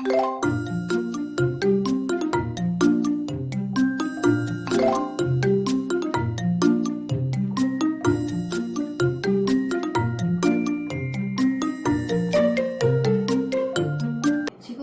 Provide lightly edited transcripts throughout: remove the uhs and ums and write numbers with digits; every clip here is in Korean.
지금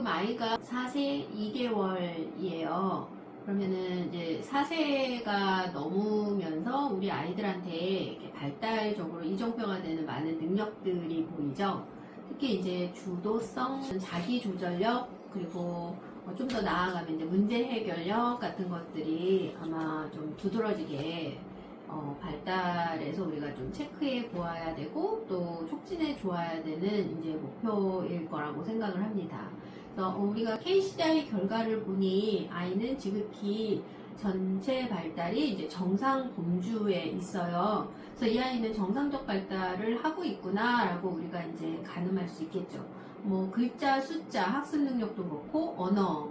아이가 4세 2개월이에요. 그러면은 이제 4세가 넘으면서 우리 아이들한테 이렇게 발달적으로 이종표가 되는 많은 능력들이 보이죠. 특히 이제 주도성, 자기조절력, 그리고 좀 더 나아가면 이제 문제 해결력 같은 것들이 아마 좀 두드러지게 발달해서 우리가 좀 체크해 보아야 되고 또 촉진해 주어야 되는 이제 목표일 거라고 생각을 합니다. 그래서 우리가 KCI 결과를 보니 아이는 지극히 전체 발달이 이제 정상 범주에 있어요. 그래서 이 아이는 정상적 발달을 하고 있구나라고 우리가 이제 가늠할 수 있겠죠. 뭐 글자, 숫자, 학습 능력도 그렇고 언어,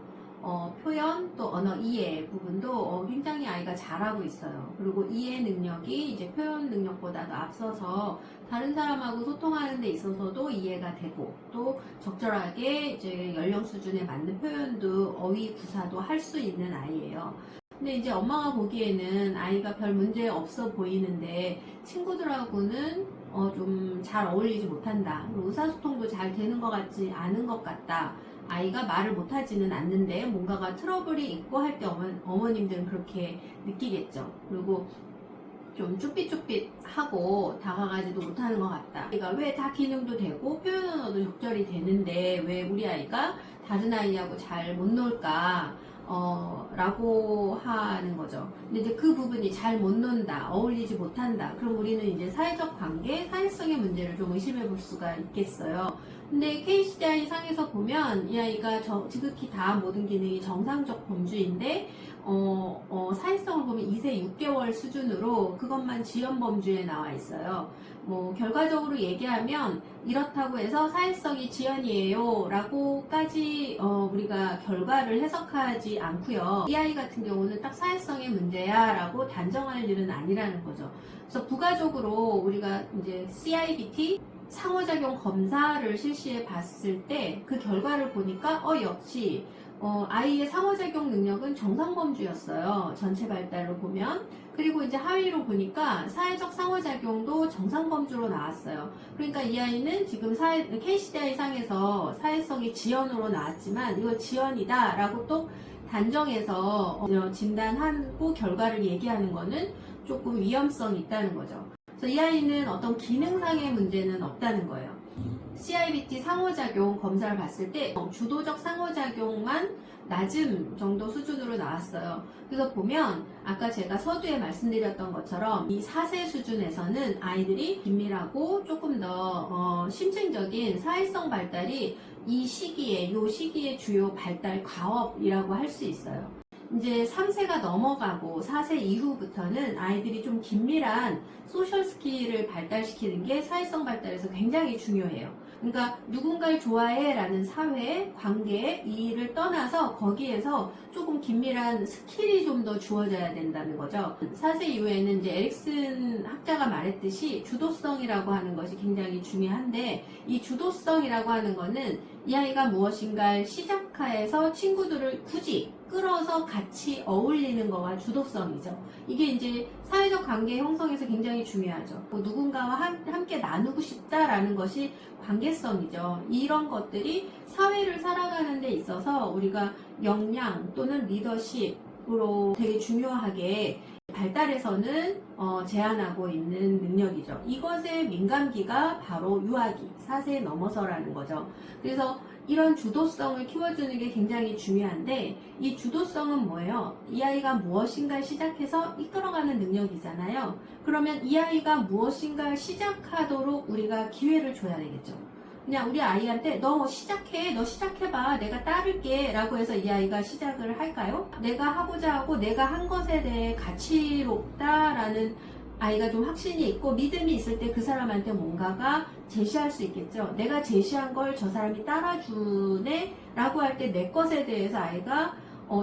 표현 또 언어 이해 부분도 굉장히 아이가 잘하고 있어요. 그리고 이해 능력이 이제 표현 능력보다도 앞서서 다른 사람하고 소통하는 데 있어서도 이해가 되고 또 적절하게 이제 연령 수준에 맞는 표현도 어휘 구사도 할 수 있는 아이예요. 근데 이제 엄마가 보기에는 아이가 별 문제 없어 보이는데 친구들하고는 좀 잘 어울리지 못한다. 의사소통도 잘 되는 것 같지 않은 것 같다. 아이가 말을 못하지는 않는데 뭔가가 트러블이 있고 할 때 어머님들은 그렇게 느끼겠죠. 그리고 좀 쭈삣쭈삣하고 다가가지도 못하는 것 같다. 아이가 왜 다 기능도 되고 표현 언어도 적절히 되는데 왜 우리 아이가 다른 아이하고 잘 못 놀까? 라고 하는 거죠. 근데 이제 그 부분이 잘 못 논다, 어울리지 못한다. 그럼 우리는 이제 사회적 관계, 사회성의 문제를 좀 의심해 볼 수가 있겠어요. 근데 KCI 상에서 보면 이 아이가 지극히 다 모든 기능이 정상적 범주인데 사회성을 보면 2세 6개월 수준으로 그것만 지연 범주에 나와 있어요. 뭐 결과적으로 얘기하면 이렇다고 해서 사회성이 지연이에요 라고까지 우리가 결과를 해석하지 않고요. 이 아이 같은 경우는 딱 사회성의 문제야 라고 단정할 일은 아니라는 거죠. 그래서 부가적으로 우리가 이제 CIBT 상호작용 검사를 실시해 봤을 때 그 결과를 보니까 역시 아이의 상호작용 능력은 정상범주였어요. 전체 발달로 보면. 그리고 이제 하위로 보니까 사회적 상호작용도 정상범주로 나왔어요. 그러니까 이 아이는 지금 KCI 상에서 사회성이 지연으로 나왔지만 이거 지연이다 라고 또 단정해서 진단하고 결과를 얘기하는 거는 조금 위험성이 있다는 거죠. 그래서 이 아이는 어떤 기능상의 문제는 없다는 거예요. CIBT 상호작용 검사를 봤을 때 주도적 상호작용만 낮음 정도 수준으로 나왔어요. 그래서 보면 아까 제가 서두에 말씀드렸던 것처럼 이 4세 수준에서는 아이들이 긴밀하고 조금 더 심층적인 사회성 발달이 이 시기에 주요 발달 과업이라고 할 수 있어요. 이제 3세가 넘어가고 4세 이후부터는 아이들이 좀 긴밀한 소셜 스킬을 발달시키는 게 사회성 발달에서 굉장히 중요해요. 그러니까 누군가를 좋아해 라는 사회, 관계, 이 일을 떠나서 거기에서 조금 긴밀한 스킬이 좀 더 주어져야 된다는 거죠. 4세 이후에는 이제 에릭슨 학자가 말했듯이 주도성이라고 하는 것이 굉장히 중요한데 이 주도성이라고 하는 거는 이 아이가 무엇인가를 시작해서 친구들을 굳이 끌어서 같이 어울리는 거가 주도성이죠. 이게 이제 사회적 관계 형성에서 굉장히 중요하죠. 누군가와 함께 나누고 싶다라는 것이 관계성이죠. 이런 것들이 사회를 살아가는 데 있어서 우리가 역량 또는 리더십으로 되게 중요하게 발달에서는 제한하고 있는 능력이죠. 이것의 민감기가 바로 유아기, 4세 넘어서라는 거죠. 그래서 이런 주도성을 키워주는 게 굉장히 중요한데 이 주도성은 뭐예요? 이 아이가 무엇인가를 시작해서 이끌어가는 능력이잖아요. 그러면 이 아이가 무엇인가를 시작하도록 우리가 기회를 줘야 되겠죠. 그냥 우리 아이한테 너 시작해봐, 내가 따를게 라고 해서 이 아이가 시작을 할까요? 내가 하고자 하고 내가 한 것에 대해 가치롭다라는 아이가 좀 확신이 있고 믿음이 있을 때 그 사람한테 뭔가가 제시할 수 있겠죠. 내가 제시한 걸 저 사람이 따라주네 라고 할 때 내 것에 대해서 아이가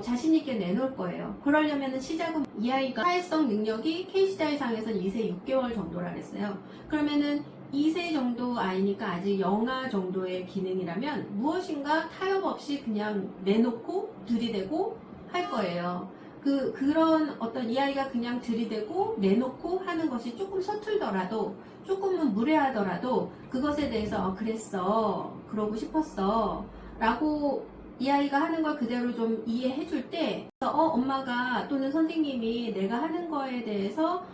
자신있게 내놓을 거예요. 그러려면 시작은 이 아이가 사회성 능력이 KCI 상에서는 2세 6개월 정도라 그랬어요. 그러면은 2세 정도 아이니까 아직 영아 정도의 기능이라면 무엇인가 타협 없이 그냥 내놓고 들이대고 할 거예요. 그런 어떤 이 아이가 그냥 들이대고 내놓고 하는 것이 조금 서툴더라도, 조금은 무례하더라도 그것에 대해서 그랬어, 그러고 싶었어 라고 이 아이가 하는 걸 그대로 좀 이해해 줄 때, 엄마가 또는 선생님이 내가 하는 거에 대해서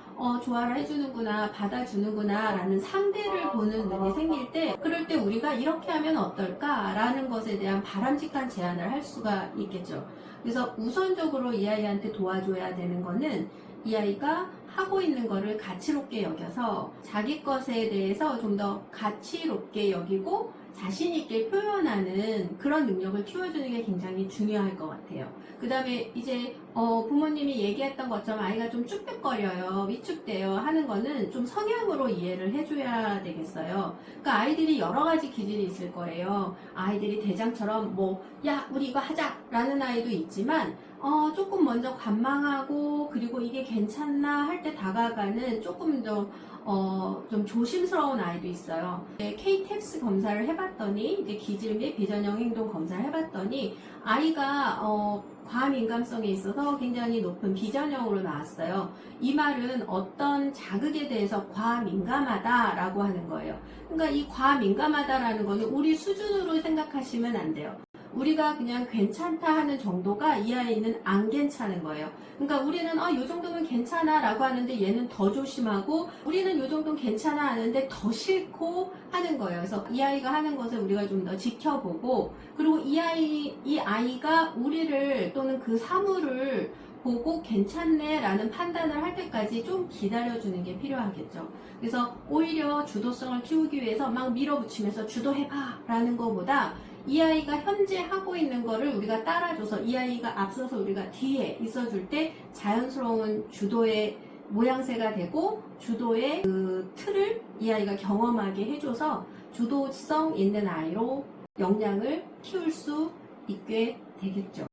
좋아를 해주는구나, 받아주는구나 라는 상대를 보는 눈이 생길 때, 그럴 때 우리가 이렇게 하면 어떨까 라는 것에 대한 바람직한 제안을 할 수가 있겠죠. 그래서 우선적으로 이 아이한테 도와줘야 되는 거는 이 아이가 하고 있는 거를 가치롭게 여겨서 자기 것에 대해서 좀 더 가치롭게 여기고 자신있게 표현하는 그런 능력을 키워주는 게 굉장히 중요할 것 같아요. 그 다음에 이제 부모님이 얘기했던 것처럼 아이가 좀 쭈뼛거려요, 위축돼요 하는 거는 좀 성향으로 이해를 해줘야 되겠어요. 그러니까 아이들이 여러 가지 기질이 있을 거예요. 아이들이 대장처럼 야 우리 이거 하자 라는 아이도 있지만 조금 먼저 관망하고 그리고 이게 괜찮나 할 때 다가가는 조금 더 좀 조심스러운 아이도 있어요. KTEX 검사를 해봤더니, 이제 기질 및 비전형 행동 검사를 해봤더니 아이가 과민감성에 있어서 굉장히 높은 비전형으로 나왔어요. 이 말은 어떤 자극에 대해서 과민감하다라고 하는 거예요. 그러니까 이 과민감하다라는 거는 우리 수준으로 생각하시면 안 돼요. 우리가 그냥 괜찮다 하는 정도가 이 아이는 안 괜찮은 거예요. 그러니까 우리는 이 정도면 괜찮아 라고 하는데 얘는 더 조심하고, 우리는 이 정도는 괜찮아 하는데 더 싫고 하는 거예요. 그래서 이 아이가 하는 것을 우리가 좀 더 지켜보고, 그리고 이 아이가 우리를 또는 그 사물을 보고 괜찮네 라는 판단을 할 때까지 좀 기다려주는 게 필요하겠죠. 그래서 오히려 주도성을 키우기 위해서 막 밀어붙이면서 주도해봐 라는 것보다 이 아이가 현재 하고 있는 거를 우리가 따라줘서 이 아이가 앞서서 우리가 뒤에 있어줄 때 자연스러운 주도의 모양새가 되고 주도의 그 틀을 이 아이가 경험하게 해줘서 주도성 있는 아이로 역량을 키울 수 있게 되겠죠.